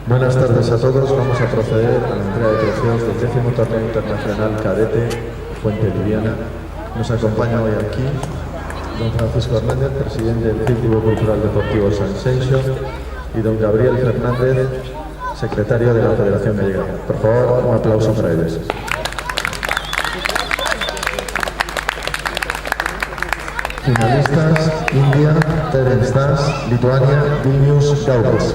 Buenas tardes a todos. Vamos a proceder a la entrega de trofeos del 10º Torneo Internacional Cadete Fuente Liviana. Nos acompaña hoy aquí don Francisco Hernández, presidente del Círculo Cultural Deportivo San Xenxo, y don Gabriel Fernández, secretario de la Federación Gallega. Por favor, un aplauso para ellos. Finalistas: India, Terence Das, Lituania, Vilnius, Gaudes.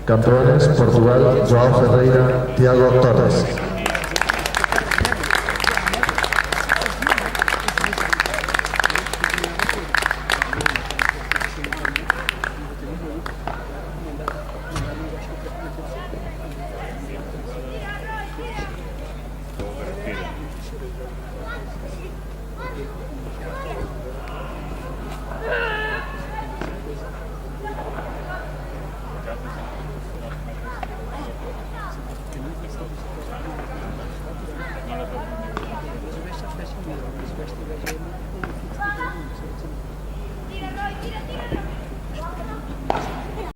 Campeones: Portugal, João Ferreira, Tiago Torres.